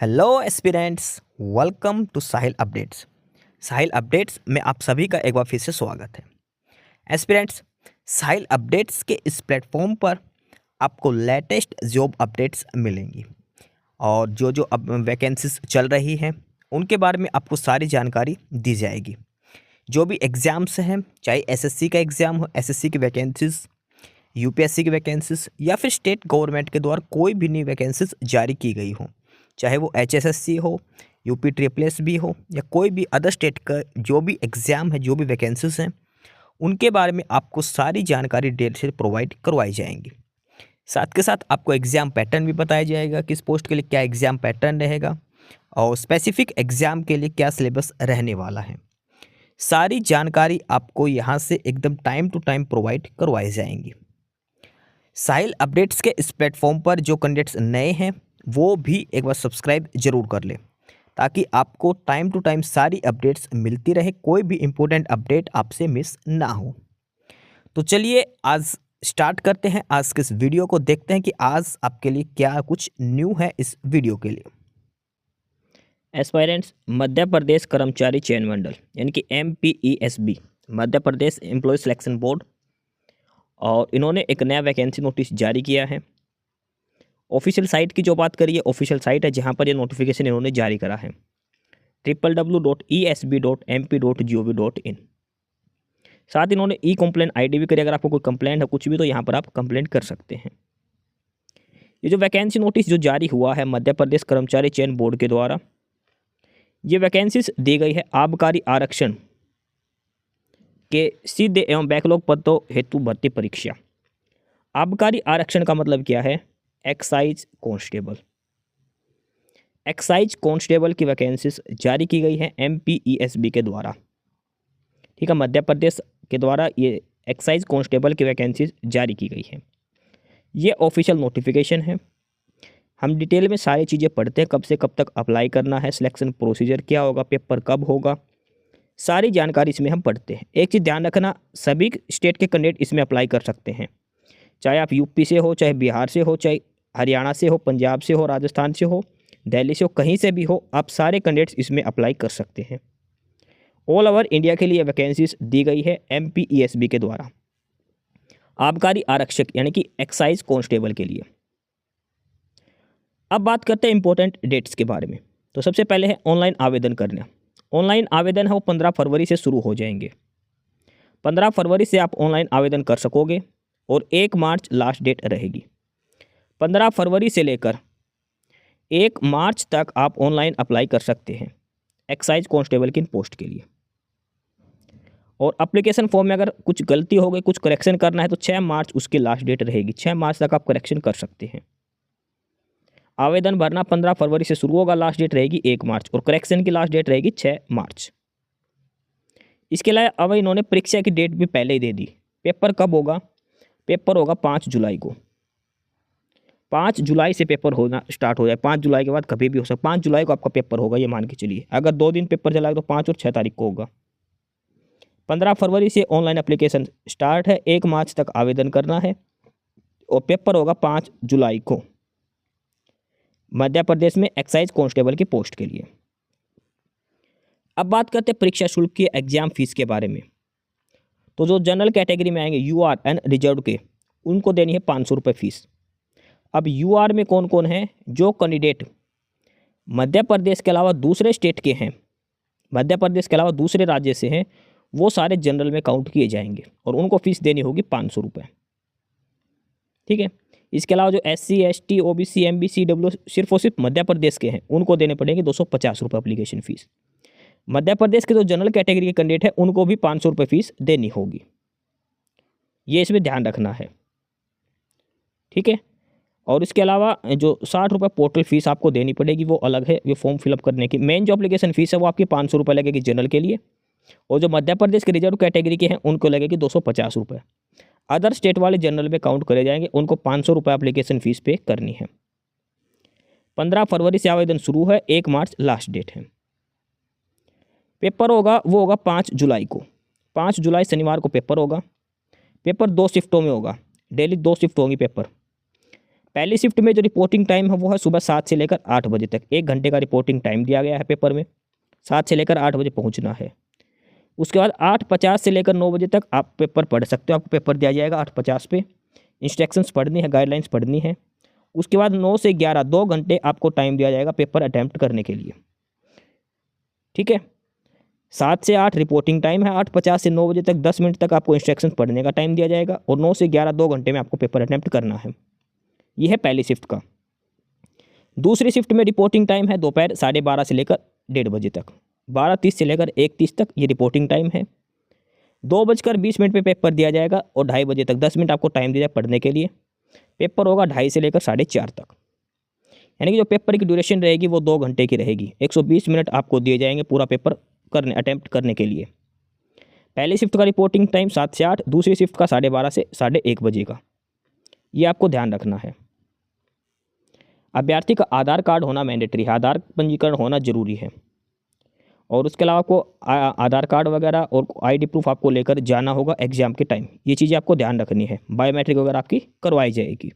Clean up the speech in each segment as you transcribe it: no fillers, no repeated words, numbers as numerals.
Hello aspirants, welcome to Sahil updates. Sahil updates में आप सभी का एक बार फिर से स्वागत है। एस्पिरेंट्स, साहिल अपडेट्स के इस प्लेटफॉर्म पर आपको लेटेस्ट जॉब अपडेट्स मिलेंगी और जो जो अब वैकेंसीज चल रही हैं उनके बारे में आपको सारी जानकारी दी जाएगी। जो भी एग्ज़ाम्स हैं, चाहे एसएससी का एग्ज़ाम हो, एसएससी की वैकेंसीज, यूपीएससी की वैकेंसीज या फिर स्टेट गवर्नमेंट के द्वारा कोई भी नई वैकेंसीज जारी की गई हो, चाहे वो एचएसएससी हो, यूपी ट्रिपल एस भी हो या कोई भी अदर स्टेट का जो भी एग्ज़ाम है, जो भी वैकेंसीज हैं, उनके बारे में आपको सारी जानकारी डेट से प्रोवाइड करवाई जाएंगी। साथ के साथ आपको एग्ज़ाम पैटर्न भी बताया जाएगा, किस पोस्ट के लिए क्या एग्ज़ाम पैटर्न रहेगा और स्पेसिफिक एग्ज़ाम के लिए क्या सिलेबस रहने वाला है। सारी जानकारी आपको यहाँ से एकदम टाइम टू टाइम प्रोवाइड करवाई जाएंगी। साहिल अपडेट्स के इस प्लेटफॉर्म पर जो कैंडिडेट्स नए हैं वो भी एक बार सब्सक्राइब जरूर कर लें ताकि आपको टाइम टू टाइम सारी अपडेट्स मिलती रहे, कोई भी इम्पोर्टेंट अपडेट आपसे मिस ना हो। तो चलिए आज स्टार्ट करते हैं आज के इस वीडियो को, देखते हैं कि आज आपके लिए क्या कुछ न्यू है इस वीडियो के लिए। एस्पायरेंट्स, मध्य प्रदेश कर्मचारी चयन मंडल यानी कि MPESB, Madhya Pradesh employ selection board, और इन्होंने एक नया वैकेंसी नोटिस जारी किया है। ऑफिशियल साइट की जो बात करिए, ऑफिशियल साइट है जहां पर ये नोटिफिकेशन इन्होंने जारी करा है www.esb.mp.gov.in। साथ इन्होंने कंप्लेंट ID भी करी, अगर आपको कोई कंप्लेंट है कुछ भी तो यहाँ पर आप कंप्लेंट कर सकते हैं। ये जो वैकेंसी नोटिस जो जारी हुआ है मध्य प्रदेश कर्मचारी चयन बोर्ड के द्वारा, ये वैकेंसीज दी गई है आबकारी आरक्षण के सीधे एवं बैकलॉग पदों हेतु भर्ती परीक्षा। आबकारी आरक्षण का मतलब क्या है? Excise constable. एक्साइज कांस्टेबल की वैकेंसीज जारी की गई है MPESB के द्वारा। ठीक है, मध्य प्रदेश के द्वारा ये एक्साइज कांस्टेबल की वैकेंसीज जारी की गई है। ये ऑफिशियल नोटिफिकेशन है। हम डिटेल में सारी चीज़ें पढ़ते हैं, कब से कब तक अप्लाई करना है, सिलेक्शन प्रोसीजर क्या होगा, पेपर कब होगा, सारी जानकारी इसमें हम पढ़ते हैं। एक चीज़ ध्यान रखना, सभी स्टेट के कैंडिडेट इसमें अप्लाई कर सकते हैं, चाहे आप यूपी से हो, चाहे बिहार से हो, चाहे हरियाणा से हो, पंजाब से हो, राजस्थान से हो, दिल्ली से हो, कहीं से भी हो, आप सारे कैंडिडेट्स इसमें अप्लाई कर सकते हैं। ऑल ओवर इंडिया के लिए वैकेंसीज दी गई है MPESB के द्वारा आबकारी आरक्षक यानी कि एक्साइज कांस्टेबल के लिए। अब बात करते हैं इंपॉर्टेंट डेट्स के बारे में। तो सबसे पहले है ऑनलाइन आवेदन करना। ऑनलाइन आवेदन है वो 15 फरवरी से शुरू हो जाएंगे। 15 फरवरी से आप ऑनलाइन आवेदन कर सकोगे और 1 मार्च लास्ट डेट रहेगी। 15 फरवरी से लेकर 1 मार्च तक आप ऑनलाइन अप्लाई कर सकते हैं एक्साइज कांस्टेबल की पोस्ट के लिए। और एप्लीकेशन फॉर्म में अगर कुछ गलती हो गई, कुछ करेक्शन करना है तो 6 मार्च उसकी लास्ट डेट रहेगी। 6 मार्च तक आप करेक्शन कर सकते हैं। आवेदन भरना 15 फरवरी से शुरू होगा, लास्ट डेट रहेगी 1 मार्च और करेक्शन की लास्ट डेट रहेगी 6 मार्च। इसके अलावा अब इन्होंने परीक्षा की डेट भी पहले ही दे दी। पेपर कब होगा? पेपर होगा 5 जुलाई को। 5 जुलाई से पेपर होना स्टार्ट हो जाए। 5 जुलाई के बाद कभी भी हो सकता। 5 जुलाई को आपका पेपर होगा, ये मान के चलिए। अगर 2 दिन पेपर चला तो 5 और 6 तारीख को होगा। 15 फरवरी से ऑनलाइन एप्लीकेशन स्टार्ट है, 1 मार्च तक आवेदन करना है और पेपर होगा 5 जुलाई को मध्य प्रदेश में एक्साइज कांस्टेबल की पोस्ट के लिए। अब बात करते हैं परीक्षा शुल्क की, एग्जाम फीस के बारे में। तो जो जनरल कैटेगरी में आएंगे UR एंड रिजर्व के, उनको देनी है 500 रुपये फीस। अब UR में कौन कौन है? जो कैंडिडेट मध्य प्रदेश के अलावा दूसरे स्टेट के हैं, मध्य प्रदेश के अलावा दूसरे राज्य से हैं, वो सारे जनरल में काउंट किए जाएंगे और उनको फीस देनी होगी 500 रुपये। ठीक है, इसके अलावा जो SC ST OBC MBC WO सिर्फ और सिर्फ मध्य प्रदेश के हैं, उनको देने पड़ेंगे 250 रुपये एप्लीकेशन फ़ीस। मध्य प्रदेश के जो जनरल कैटेगरी के कैंडिडेट हैं उनको भी 500 रुपये फीस देनी होगी। ये इसमें ध्यान रखना है। ठीक है, और इसके अलावा जो 60 रुपये पोर्टल फीस आपको देनी पड़ेगी, वो अलग है, ये फॉर्म फिलअप करने की। मेन जो एप्लीकेशन फ़ीस है वो आपकी 500 रुपये लगेगी जनरल के लिए, और जो मध्य प्रदेश के रिजर्व कैटेगरी के हैं उनको लगेगी 250 रुपये। अदर स्टेट वाले जनरल में काउंट करे जाएंगे, उनको 500 रुपये एप्लीकेशन फ़ीस पे करनी है। 15 फरवरी से आवेदन शुरू है, 1 मार्च लास्ट डेट है। पेपर होगा वो होगा 5 जुलाई को। 5 जुलाई शनिवार को पेपर होगा। पेपर 2 शिफ्टों में होगा, डेली 2 शिफ्ट होंगी पेपर। पहली शिफ्ट में जो रिपोर्टिंग टाइम है वो है सुबह 7 से लेकर 8 बजे तक। 1 घंटे का रिपोर्टिंग टाइम दिया गया है पेपर में। 7 से लेकर 8 बजे पहुंचना है। उसके बाद 8:50 से लेकर 9 बजे तक आप पेपर पढ़ सकते हो। आपको पेपर दिया जाएगा 8:50 पे। इंस्ट्रक्शंस पढ़नी है, गाइडलाइंस पढ़नी है। उसके बाद 9 से 11 2 घंटे आपको टाइम दिया जाएगा पेपर अटैम्प्ट करने के लिए। ठीक है, 7 से 8 रिपोर्टिंग टाइम है। 8:50 से 9 बजे तक 10 मिनट तक आपको इंस्ट्रक्शन पढ़ने का टाइम दिया जाएगा और 9 से 11 2 घंटे में आपको पेपर अटैम्प्ट करना है। यह है पहली शिफ्ट का। दूसरी शिफ्ट में रिपोर्टिंग टाइम है दोपहर 12:30 से लेकर 1:30 बजे तक। 12:30 से लेकर 1:30 तक ये रिपोर्टिंग टाइम है। 2:20 पे पेपर दिया जाएगा और 2:30 बजे तक 10 मिनट आपको टाइम दिया जाएगा पढ़ने के लिए। पेपर होगा 2:30 से लेकर 4:30 तक। यानी कि जो पेपर की ड्यूरेशन रहेगी वो 2 घंटे की रहेगी। 120 मिनट आपको दिए जाएंगे पूरा पेपर अटैम्प्ट करने के लिए। पहली शिफ्ट का रिपोर्टिंग टाइम 7 से 8, दूसरी शिफ्ट का 12:30 से 1:30 बजे का। ये आपको ध्यान रखना है। अभ्यर्थी का आधार कार्ड होना मैंडेटरी है, आधार पंजीकरण होना जरूरी है। और उसके अलावा आपको आधार कार्ड वगैरह और आईडी प्रूफ आपको लेकर जाना होगा एग्जाम के टाइम। ये चीज़ें आपको ध्यान रखनी है। बायोमेट्रिक वगैरह आपकी करवाई जाएगी।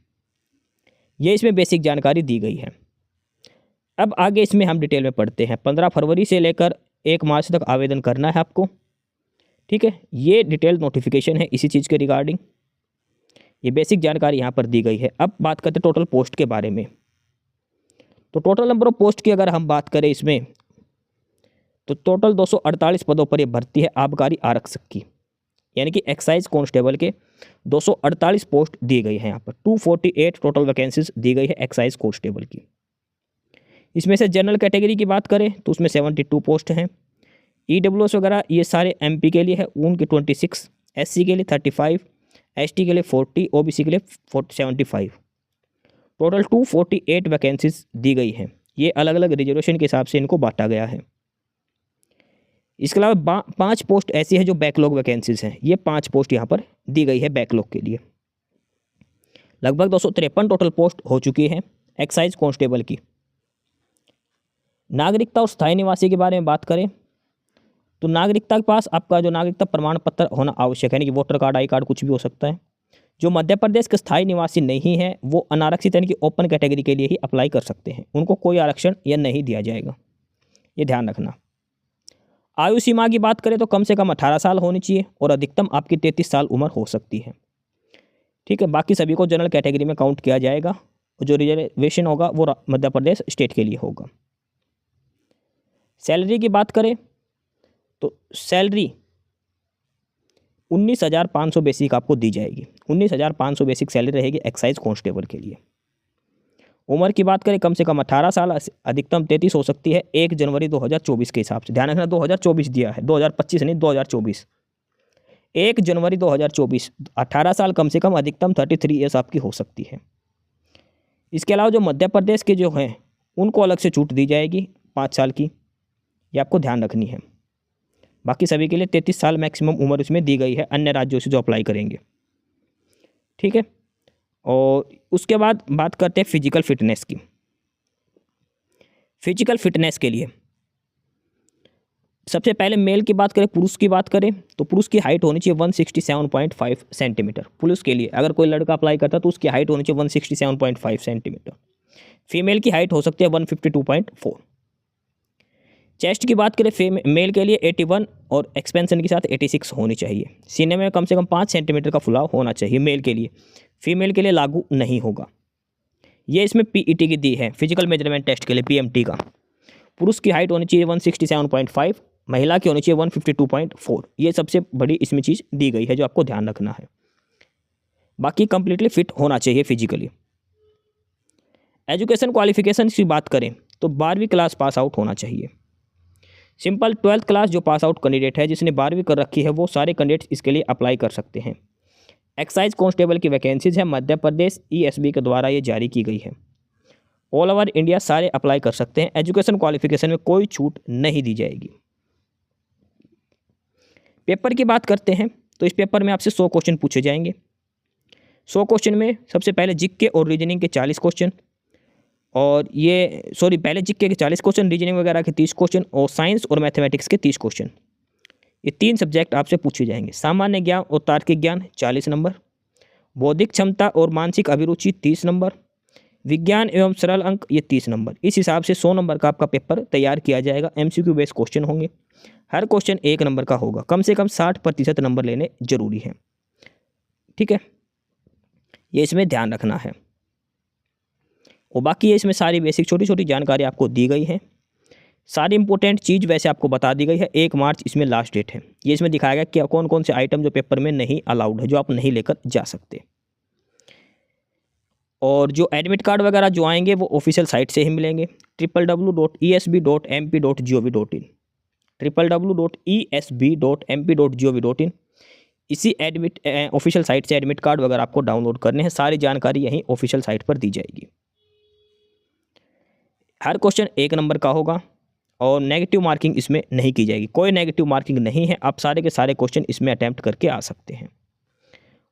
ये इसमें बेसिक जानकारी दी गई है। अब आगे इसमें हम डिटेल में पढ़ते हैं। 15 फरवरी से लेकर 1 मार्च तक आवेदन करना है आपको। ठीक है, ये डिटेल नोटिफिकेशन है इसी चीज़ के रिगार्डिंग। ये बेसिक जानकारी यहाँ पर दी गई है। अब बात करते हैं टोटल पोस्ट के बारे में। तो टोटल नंबर ऑफ पोस्ट की अगर हम बात करें इसमें, तो टोटल 248 पदों पर यह भर्ती है आबकारी आरक्षक की। यानी कि एक्साइज कांस्टेबल के 248 पोस्ट दी गई है यहाँ पर। 248 टोटल वैकेंसीज दी गई है एक्साइज कांस्टेबल की। इसमें से जनरल कैटेगरी की बात करें तो उसमें 72 पोस्ट हैं। EWS वगैरह ये सारे MP के लिए है, उनके 26, SC के लिए 35, ST के लिए 40, OBC के लिए 75। टोटल 248 वैकेंसीज दी गई हैं। ये अलग अलग रिजर्वेशन के हिसाब से इनको बांटा गया है। इसके अलावा 5 पोस्ट ऐसी है जो बैकलॉग वैकेंसीज हैं। ये 5 पोस्ट यहाँ पर दी गई है बैकलॉग के लिए। लगभग 253 टोटल पोस्ट हो चुकी हैं एक्साइज कांस्टेबल की। नागरिकता और स्थायी निवासी के बारे में बात करें तो नागरिकता के पास आपका जो नागरिकता प्रमाण पत्र होना आवश्यक है, यानी कि वोटर कार्ड, आई कार्ड कुछ भी हो सकता है। जो मध्य प्रदेश के स्थायी निवासी नहीं है वो अनारक्षित यानी कि ओपन कैटेगरी के लिए ही अप्लाई कर सकते हैं। उनको कोई आरक्षण या नहीं दिया जाएगा, ये ध्यान रखना। आयु सीमा की बात करें तो कम से कम 18 साल होनी चाहिए और अधिकतम आपकी 33 साल उम्र हो सकती है। ठीक है, बाकी सभी को जनरल कैटेगरी में काउंट किया जाएगा और जो रिजर्वेशन होगा वो मध्य प्रदेश स्टेट के लिए होगा। सैलरी की बात करें तो सैलरी 19,500 बेसिक आपको दी जाएगी। 19,500 बेसिक सैलरी रहेगी एक्साइज कांस्टेबल के लिए। उम्र की बात करें कम से कम 18 साल, अधिकतम 33 हो सकती है 1 जनवरी 2024 के हिसाब से। ध्यान रखना 2024 दिया है, 2025 नहीं 2024। 1 जनवरी 2024, 18 साल कम से कम, अधिकतम 33 ईयर्स आपकी हो सकती है। इसके अलावा जो मध्य प्रदेश के जो हैं उनको अलग से छूट दी जाएगी 5 साल की, ये आपको ध्यान रखनी है। बाकी सभी के लिए 33 साल मैक्सिमम उम्र इसमें दी गई है अन्य राज्यों से जो अप्लाई करेंगे। ठीक है, और उसके बाद बात करते हैं फिजिकल फिटनेस की। फिजिकल फिटनेस के लिए सबसे पहले मेल की बात करें, पुरुष की बात करें तो पुरुष की हाइट होनी चाहिए 167.5 सेंटीमीटर। पुरुष के लिए अगर कोई लड़का अप्लाई करता है तो उसकी हाइट होनी चाहिए 167.5 सेंटीमीटर। फीमेल की हाइट हो सकती है 152.4। चेस्ट की बात करें मेल के लिए 81 और एक्सपेंशन के साथ 86 होनी चाहिए। सीने में कम से कम 5 सेंटीमीटर का फुलाव होना चाहिए मेल के लिए। फीमेल के लिए लागू नहीं होगा। ये इसमें PET की दी है, फिजिकल मेजरमेंट टेस्ट के लिए PMT का। पुरुष की हाइट होनी चाहिए 167.5, महिला की होनी चाहिए 152.4। ये सबसे बड़ी इसमें चीज़ दी गई है जो आपको ध्यान रखना है। बाकी कंप्लीटली फिट होना चाहिए फिजिकली। एजुकेशन क्वालिफिकेशन की बात करें तो 12वीं क्लास पास आउट होना चाहिए। सिंपल 12th क्लास जो पास आउट कैंडिडेट है, जिसने 12वीं कर रखी है, वो सारे कैंडिडेट्स इसके लिए अप्लाई कर सकते हैं। एक्साइज कांस्टेबल की वैकेंसीज है मध्य प्रदेश ESB के द्वारा ये जारी की गई है। ऑल ओवर इंडिया सारे अप्लाई कर सकते हैं। एजुकेशन क्वालिफिकेशन में कोई छूट नहीं दी जाएगी। पेपर की बात करते हैं तो इस पेपर में आपसे 100 क्वेश्चन पूछे जाएंगे। 100 क्वेश्चन में सबसे पहले जीके और रीजनिंग के 40 क्वेश्चन, और पहले जीके के 40 क्वेश्चन, रीजनिंग वगैरह के 30 क्वेश्चन और साइंस और मैथमेटिक्स के 30 क्वेश्चन। ये 3 सब्जेक्ट आपसे पूछे जाएंगे। सामान्य ज्ञान और तार्किक ज्ञान 40 नंबर, बौद्धिक क्षमता और मानसिक अभिरुचि 30 नंबर, विज्ञान एवं सरल अंक ये 30 नंबर। इस हिसाब से 100 नंबर का आपका पेपर तैयार किया जाएगा। MCQ बेस्ड क्वेश्चन होंगे, हर क्वेश्चन 1 नंबर का होगा। कम से कम 60% नंबर लेने जरूरी हैं, ठीक है, ये इसमें ध्यान रखना है। और बाकी ये इसमें सारी बेसिक छोटी छोटी जानकारी आपको दी गई है। सारी इंपॉर्टेंट चीज़ वैसे आपको बता दी गई है। 1 मार्च इसमें लास्ट डेट है। ये इसमें दिखाया गया कि कौन कौन से आइटम जो पेपर में नहीं अलाउड है, जो आप नहीं लेकर जा सकते। और जो एडमिट कार्ड वगैरह जो आएंगे वो ऑफिशियल साइट से ही मिलेंगे, www.esb.mp.gov.in, www.esb.mp.gov.in। इसी एडमिट ऑफिशियल साइट से एडमिट कार्ड वगैरह आपको डाउनलोड करने हैं। सारी जानकारी यहीं ऑफिशियल साइट पर दी जाएगी। हर क्वेश्चन 1 नंबर का होगा और नेगेटिव मार्किंग इसमें नहीं की जाएगी। कोई नेगेटिव मार्किंग नहीं है, आप सारे के सारे क्वेश्चन इसमें अटैम्प्ट करके आ सकते हैं।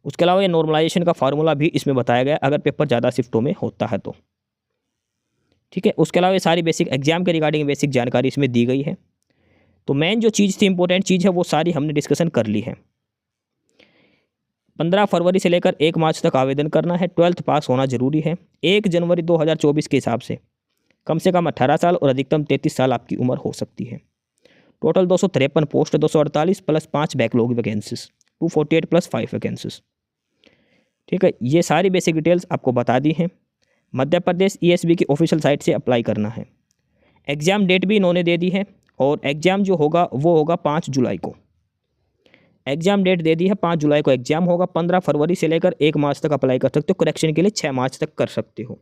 उसके अलावा ये नॉर्मलाइजेशन का फार्मूला भी इसमें बताया गया अगर पेपर ज़्यादा शिफ्टों में होता है तो, ठीक है। उसके अलावा ये सारी बेसिक एग्जाम के रिगार्डिंग बेसिक जानकारी इसमें दी गई है। तो मेन जो चीज़ थी, इंपॉर्टेंट चीज़ है, वो सारी हमने डिस्कशन कर ली है। 15 फरवरी से लेकर 1 मार्च तक आवेदन करना है। 12th पास होना जरूरी है। 1 जनवरी 2024 के हिसाब से कम 18 साल और अधिकतम 33 साल आपकी उम्र हो सकती है। Total 253 post, 248 plus 5 backlog vacancies, 248 plus 5 vacancies, ठीक है। ये सारी बेसिक डिटेल्स आपको बता दी हैं। मध्य प्रदेश ESB की ऑफिशियल साइट से अप्लाई करना है। एग्ज़ाम डेट भी इन्होंने दे दी है और एग्ज़ाम जो होगा वो होगा 5 जुलाई को। एग्ज़ाम डेट दे दी है, 5 जुलाई को एग्ज़ाम होगा। 15 फरवरी से लेकर 1 मार्च तक अप्लाई कर सकते हो। करेक्शन के लिए 6 मार्च तक कर सकते हो।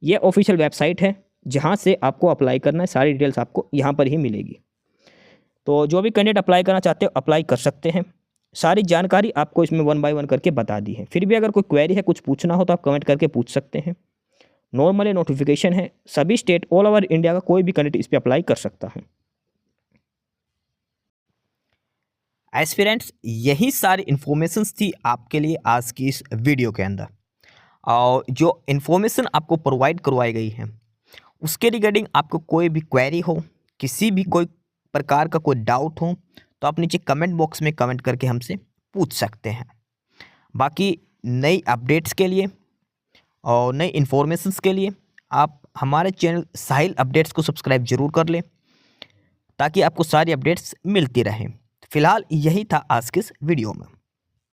ये ऑफिशियल वेबसाइट है जहाँ से आपको अप्लाई करना है। सारी डिटेल्स आपको यहाँ पर ही मिलेगी। तो जो भी कैंडिडेट अप्लाई करना चाहते हो अप्लाई कर सकते हैं। सारी जानकारी आपको इसमें 1 बाय 1 करके बता दी है। फिर भी अगर कोई क्वेरी है, कुछ पूछना हो तो आप कमेंट करके पूछ सकते हैं। नॉर्मली नोटिफिकेशन है, सभी स्टेट ऑल ओवर इंडिया का कोई भी कैंडिडेट इस पर अप्लाई कर सकता है। एस्पिरेंट्स, यही सारी इन्फॉर्मेशंस थी आपके लिए आज की इस वीडियो के अंदर। और जो इन्फॉर्मेशन आपको प्रोवाइड करवाई गई है उसके रिगार्डिंग आपको कोई भी क्वेरी हो, किसी भी कोई प्रकार का कोई डाउट हो, तो आप नीचे कमेंट बॉक्स में कमेंट करके हमसे पूछ सकते हैं। बाकी नई अपडेट्स के लिए और नई इन्फॉर्मेशंस के लिए आप हमारे चैनल साहिल अपडेट्स को सब्सक्राइब जरूर कर लें ताकि आपको सारी अपडेट्स मिलती रहें। फिलहाल यही था आज के इस वीडियो में।